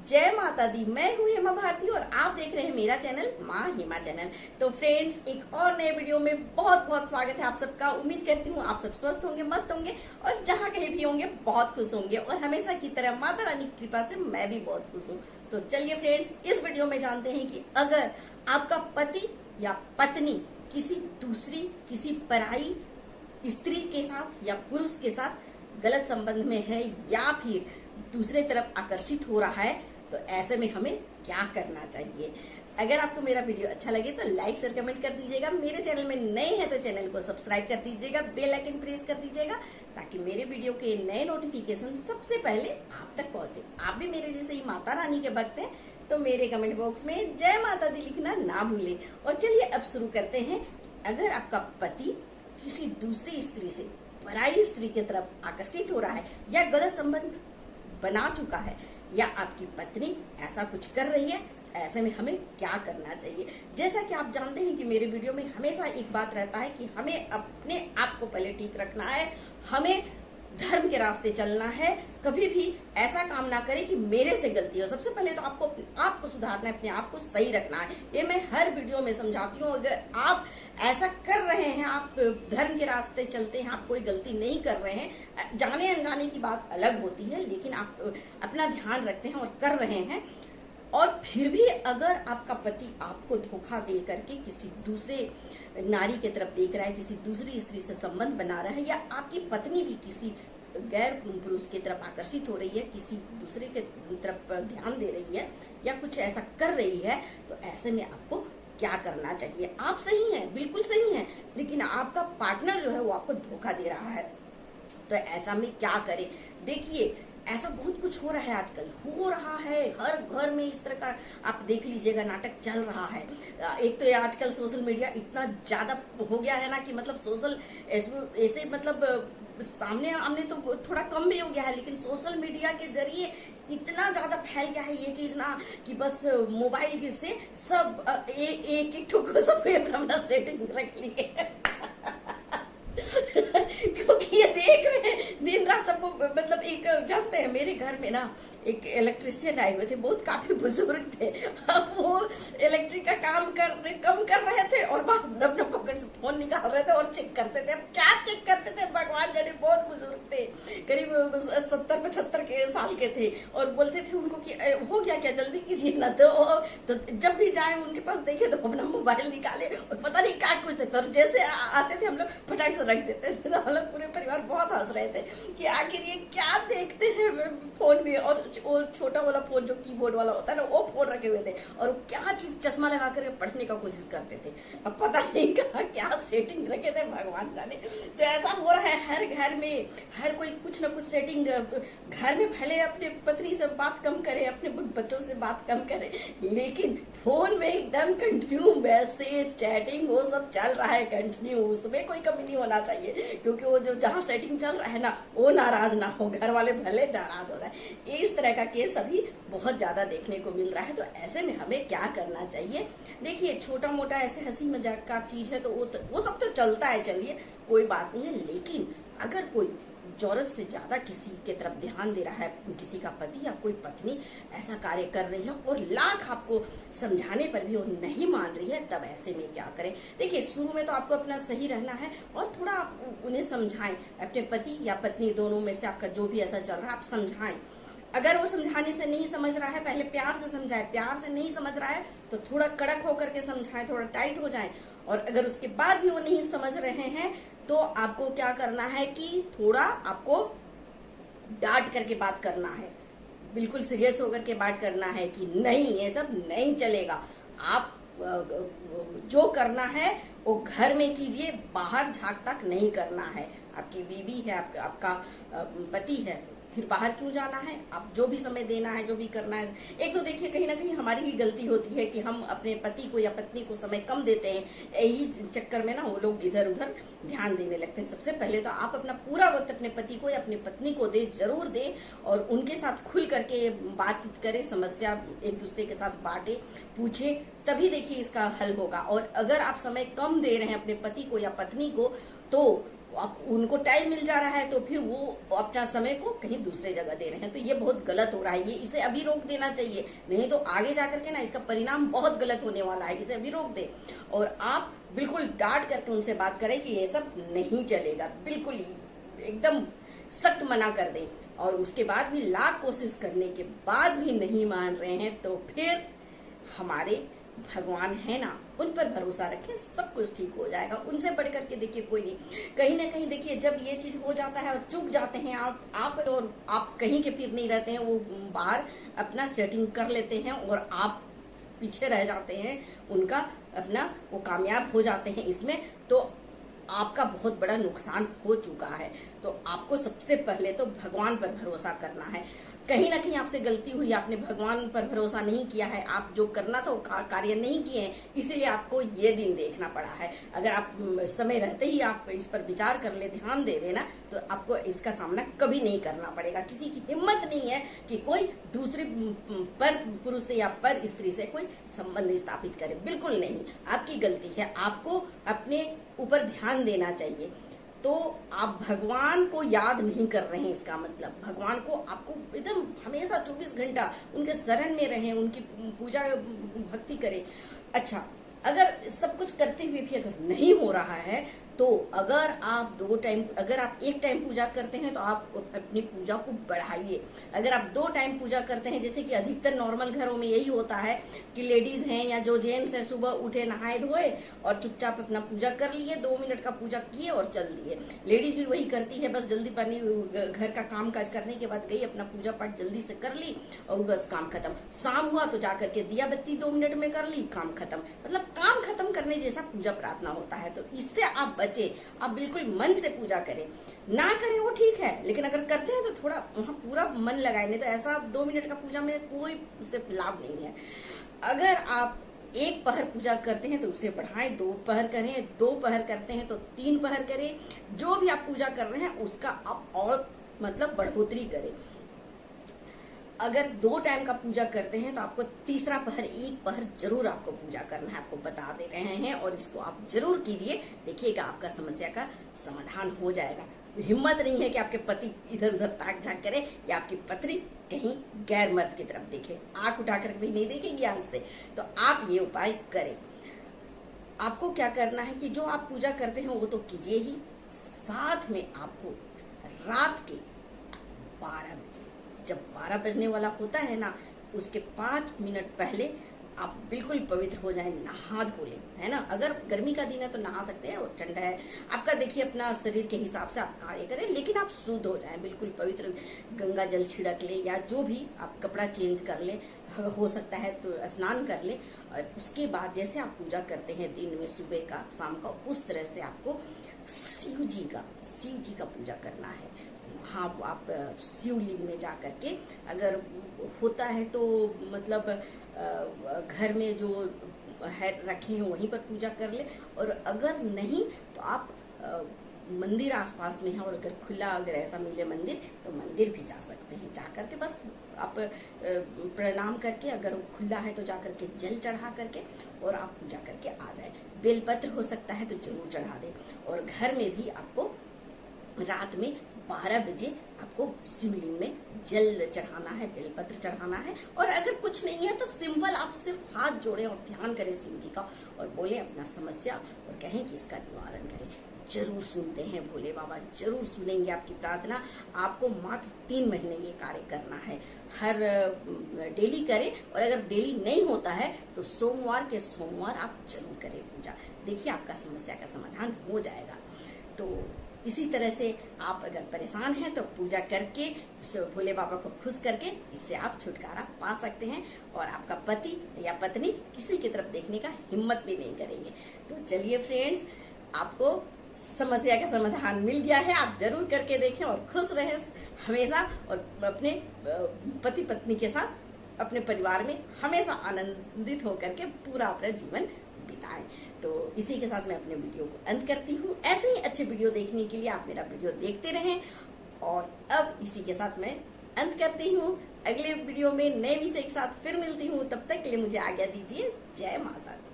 जय माता दी। मैं हूँ हेमा भारती और आप देख रहे हैं मेरा चैनल माँ हेमा चैनल। तो फ्रेंड्स, एक और नए वीडियो में बहुत बहुत स्वागत है आप सबका। उम्मीद करती हूँ आप सब स्वस्थ होंगे, मस्त होंगे और जहाँ कहीं भी होंगे बहुत खुश होंगे। और हमेशा की तरह माता रानी की कृपा से मैं भी बहुत खुश हूँ। तो चलिए फ्रेंड्स, इस वीडियो में जानते हैं कि अगर आपका पति या पत्नी किसी पराई स्त्री के साथ या पुरुष के साथ गलत संबंध में है या फिर दूसरे तरफ आकर्षित हो रहा है, तो ऐसे में हमें क्या करना चाहिए। अगर आपको मेरा वीडियो अच्छा लगे तो लाइक शेयर कमेंट कर दीजिएगा। मेरे चैनल में नए हैं तो चैनल को सब्सक्राइब कर दीजिएगा, बेल आइकन प्रेस कर दीजिएगा ताकि मेरे वीडियो के नए नोटिफिकेशन सबसे पहले आप तक पहुंचे। आप भी मेरे जैसे ही माता रानी के भक्त हैं तो मेरे कमेंट बॉक्स में जय माता दी लिखना ना भूलें। और चलिए अब शुरू करते हैं। अगर आपका पति किसी दूसरी स्त्री से, पराई स्त्री की तरफ आकर्षित हो रहा है या गलत संबंध बना चुका है या आपकी पत्नी ऐसा कुछ कर रही है, ऐसे में हमें क्या करना चाहिए। जैसा कि आप जानते हैं कि मेरे वीडियो में हमेशा एक बात रहता है कि हमें अपने आप को पहले ठीक रखना है, हमें धर्म के रास्ते चलना है। कभी भी ऐसा काम ना करें कि मेरे से गलती हो। सबसे पहले तो आपको अपने आप को सुधारना है, अपने आप को सही रखना है। ये मैं हर वीडियो में समझाती हूँ। अगर आप ऐसा कर रहे हैं, आप धर्म के रास्ते चलते हैं, आप कोई गलती नहीं कर रहे हैं, जाने अनजाने की बात अलग होती है, लेकिन आप अपना ध्यान रखते हैं और कर रहे हैं, और फिर भी अगर आपका पति आपको धोखा दे करके किसी दूसरे नारी की तरफ देख रहा है, किसी दूसरी स्त्री से संबंध बना रहा है, या आपकी पत्नी भी किसी गैर पुरुष की तरफ आकर्षित हो रही है, किसी दूसरे के तरफ ध्यान दे रही है या कुछ ऐसा कर रही है, तो ऐसे में आपको क्या करना चाहिए। आप सही हैं, बिल्कुल सही हैं, लेकिन आपका पार्टनर जो है वो आपको धोखा दे रहा है, तो ऐसा में क्या करें। देखिए, ऐसा बहुत कुछ हो रहा है, आजकल हो रहा है, हर घर में इस तरह का आप देख लीजिएगा नाटक चल रहा है। एक तो ये आजकल सोशल मीडिया इतना ज्यादा हो गया है ना कि मतलब सोशल ऐसे मतलब सामने आमने तो थोड़ा कम भी हो गया है, लेकिन सोशल मीडिया के जरिए इतना ज्यादा फैल गया है ये चीज ना कि बस मोबाइल से सब एक ठुको सब अपना सेटिंग रख लिए क्योंकि ये देख रहे हैं दिन रात सबको। मतलब एक जानते हैं, मेरे घर में ना एक इलेक्ट्रिशियन आए हुए थे, बहुत काफी बुजुर्ग थे। अब वो इलेक्ट्रिक का काम कम कर रहे थे और बाहर अपना पॉकेट से फोन निकाल रहे थे और चेक करते थे। अब क्या चेक करते थे भगवान जाने, बहुत बुजुर्ग थे, करीब 70-75 के साल के थे, और बोलते थे उनको कि हो गया क्या, जल्दी कीजिए ना। तो जब भी जाए उनके पास देखे तो अपना मोबाइल निकाले और पता नहीं क्या कुछ थे, तो जैसे आते थे हम लोग फटाक से रख देते थे। तो हम लोग पूरे परिवार बहुत हंस रहे थे कि आखिर ये क्या देखते हैं फोन में। और छोटा वाला फोन जो कीबोर्ड वाला होता है ना, वो फोन रखे हुए थे और क्या चीज चश्मा लगा कर पढ़ने का कोशिश करते थे। अब पता नहीं कहा क्या सेटिंग रखे थे भगवान जाने। तो ऐसा हो रहा है हर घर में, हर कोई कुछ ना कुछ सेटिंग घर में। भले अपने पत्नी से बात कम करे, अपने बच्चों से बात कम करे, लेकिन फोन में एकदम कंटिन्यू मैसेज चैटिंग वो सब चल रहा है कंटिन्यू। उसमें कोई कमी नहीं होना चाहिए, क्योंकि वो जो जहाँ सेटिंग चल रहा है ना, वो नाराज ना हो, घर वाले भले नाराज हो रहा है। इस तरह का केस अभी बहुत ज्यादा देखने को मिल रहा है। तो ऐसे में हमें क्या करना चाहिए। देखिए, छोटा मोटा ऐसे हंसी मजाक का चीज है तो वो सब तो चलता है, चलिए कोई बात नहीं है। लेकिन अगर कोई जरूरत से ज्यादा किसी के तरफ ध्यान दे रहा है, किसी का पति या कोई पत्नी ऐसा कार्य कर रही है और लाख आपको समझाने पर भी वो नहीं मान रही है, तब ऐसे में क्या करें। देखिए, शुरू में तो आपको अपना सही रहना है और थोड़ा आप उन्हें समझाएं, अपने पति या पत्नी दोनों में से आपका जो भी ऐसा चल रहा है आप समझाएं। अगर वो समझाने से नहीं समझ रहा है, पहले प्यार से समझाएं। प्यार से नहीं समझ रहा है तो थोड़ा कड़क होकर के समझाएं, थोड़ा टाइट हो जाएं। और अगर उसके बाद भी वो नहीं समझ रहे हैं तो आपको क्या करना है कि थोड़ा आपको डांट करके बात करना है, बिल्कुल सीरियस होकर के बात करना है कि नहीं, ये सब नहीं चलेगा। आप जो करना है वो घर में कीजिए, बाहर झांक तक नहीं करना है। आपकी बीवी है, आपका पति है, फिर बाहर क्यों जाना है। आप जो भी समय देना है, जो भी करना है। एक तो देखिए, कहीं ना कहीं हमारी ही गलती होती है कि हम अपने पति को या पत्नी को समय कम देते हैं। यही चक्कर में ना वो लोग इधर उधर ध्यान देने लगते हैं। सबसे पहले तो आप अपना पूरा वक्त अपने पति को या अपनी पत्नी को जरूर दें और उनके साथ खुल करके बातचीत करें, समस्या एक दूसरे के साथ बांटे, पूछे, तभी देखिए इसका हल होगा। और अगर आप समय कम दे रहे हैं अपने पति को या पत्नी को, तो आप उनको टाइम मिल जा रहा है तो फिर वो अपना समय को कहीं दूसरे जगह दे रहे हैं, तो ये बहुत गलत हो रहा है। ये इसे अभी रोक देना चाहिए, नहीं तो आगे जाकर के ना इसका परिणाम बहुत गलत होने वाला है। इसे अभी रोक दे और आप बिल्कुल डांट करके उनसे बात करें कि ये सब नहीं चलेगा, बिल्कुल ही एकदम सख्त मना कर दें। और उसके बाद भी लाख कोशिश करने के बाद भी नहीं मान रहे हैं तो फिर हमारे भगवान है ना, उन पर भरोसा रखें, सब कुछ ठीक हो जाएगा। उनसे बढ़ करके देखिए कोई नहीं। कहीं ना कहीं देखिए जब ये चीज हो जाता है और चूक जाते हैं आप और आप कहीं के फिर नहीं रहते हैं, वो बाहर अपना सेटिंग कर लेते हैं और आप पीछे रह जाते हैं, उनका अपना वो कामयाब हो जाते हैं इसमें, तो आपका बहुत बड़ा नुकसान हो चुका है। तो आपको सबसे पहले तो भगवान पर भरोसा करना है। कहीं ना कहीं आपसे गलती हुई, आपने भगवान पर भरोसा नहीं किया है, आप जो करना था वो कार्य नहीं किए हैं, इसीलिए आपको ये दिन देखना पड़ा है। अगर आप समय रहते ही आप इस पर विचार कर ले, ध्यान दे देना, तो आपको इसका सामना कभी नहीं करना पड़ेगा। किसी की हिम्मत नहीं है कि कोई दूसरी पर पुरुष से या पर स्त्री से कोई संबंध स्थापित करे, बिल्कुल नहीं। आपकी गलती है, आपको अपने ऊपर ध्यान देना चाहिए। तो आप भगवान को याद नहीं कर रहे हैं, इसका मतलब भगवान को आपको एकदम हमेशा 24 घंटा उनके शरण में रहें, उनकी पूजा भक्ति करें। अच्छा, अगर सब कुछ करते हुए भी अगर नहीं हो रहा है तो अगर आप एक टाइम पूजा करते हैं तो आप अपनी पूजा को बढ़ाइए। अगर आप 2 टाइम पूजा करते हैं, जैसे कि अधिकतर नॉर्मल घरों में यही होता है कि लेडीज हैं या जो जेंट्स हैं सुबह उठे नहाए धोए और चुपचाप अपना पूजा कर लिए, 2 मिनट का पूजा किए और चल दिए। लेडीज भी वही करती है, बस जल्दी पानी घर का काम काज करने के बाद गई, अपना पूजा पाठ जल्दी से कर ली और बस काम खत्म। शाम हुआ तो जाकर के दिया बत्ती 2 मिनट में कर ली, काम खत्म। मतलब काम खत्म करने जैसा पूजा प्रार्थना होता है। तो इससे आप आप बिल्कुल मन से पूजा करें, ना करें वो ठीक है, लेकिन अगर करते हैं तो थोड़ा वहां पूरा मन लगाए, नहीं तो ऐसा 2 मिनट का पूजा में कोई उससे लाभ नहीं है। अगर आप 1 पहर पूजा करते हैं तो उसे बढ़ाएं, 2 पहर करें, 2 पहर करते हैं तो 3 पहर करें। जो भी आप पूजा कर रहे हैं उसका आप और मतलब बढ़ोतरी करें। अगर 2 टाइम का पूजा करते हैं तो आपको तीसरा पहर, 1 पहर जरूर आपको पूजा करना है, आपको बता दे रहे हैं और इसको आप जरूर कीजिए। देखिएगा आपका समस्या का समाधान हो जाएगा। हिम्मत नहीं है कि आपके पति इधर उधर ताक झाक करे या आपकी पत्नी कहीं गैर मर्द की तरफ देखे, आंख उठाकर भी नहीं देखेगी आंख से। तो आप ये उपाय करें। आपको क्या करना है कि जो आप पूजा करते हैं वो तो कीजिए ही, साथ में आपको रात के 12 बजे, जब 12 बजने वाला होता है ना, उसके 5 मिनट पहले आप बिल्कुल पवित्र हो जाएं, नहा धो लें, है ना। अगर गर्मी का दिन है तो नहा सकते हैं और ठंडा है आपका, देखिए अपना शरीर के हिसाब से आप कार्य करें, लेकिन आप शुद्ध हो जाएं, बिल्कुल पवित्र। गंगा जल छिड़क ले या जो भी आप कपड़ा चेंज कर ले, हो सकता है तो स्नान कर ले। और उसके बाद जैसे आप पूजा करते हैं दिन में, सुबह का शाम का, उस तरह से आपको शिव जी का पूजा करना है। हाँ, आप शिवलिंग में जा करके, अगर होता है तो मतलब घर में जो है रखे हैं वहीं पर पूजा कर ले, और अगर नहीं तो आप मंदिर आसपास में है और अगर खुला अगर ऐसा मिले मंदिर तो मंदिर भी जा सकते हैं। जा करके बस आप प्रणाम करके, अगर खुला है तो जा करके जल चढ़ा करके और आप पूजा करके आ जाए। बेलपत्र हो सकता है तो जरूर चढ़ा दें। और घर में भी आपको रात में 12 बजे आपको शिवलिंग में जल चढ़ाना है, बेलपत्र चढ़ाना है। और अगर कुछ नहीं है तो सिंपल आप सिर्फ हाथ जोड़े और ध्यान करें शिव जी का और बोले अपना समस्या और कहें कि इसका निवारण करें। जरूर सुनते हैं भोले बाबा, जरूर सुनेंगे आपकी प्रार्थना। आपको मात्र 3 महीने ये कार्य करना है, हर डेली करें। और अगर डेली नहीं होता है तो सोमवार के सोमवार आप जरूर करें पूजा, देखिए आपका समस्या का समाधान हो जाएगा। तो इसी तरह से आप अगर परेशान हैं तो पूजा करके भोले बाबा को खुश करके इससे आप छुटकारा पा सकते हैं और आपका पति या पत्नी किसी की तरफ देखने का हिम्मत भी नहीं करेंगे। तो चलिए फ्रेंड्स, आपको समस्या का समाधान मिल गया है, आप जरूर करके देखें और खुश रहें हमेशा, और अपने पति पत्नी के साथ अपने परिवार में हमेशा आनंदित होकर के पूरा अपना जीवन बिताएं। तो इसी के साथ मैं अपने वीडियो को अंत करती हूँ। ऐसे ही अच्छे वीडियो देखने के लिए आप मेरा वीडियो देखते रहें। और अब इसी के साथ मैं अंत करती हूँ। अगले वीडियो में नए विषय के साथ फिर मिलती हूँ, तब तक के लिए मुझे आज्ञा दीजिए। जय माता दी।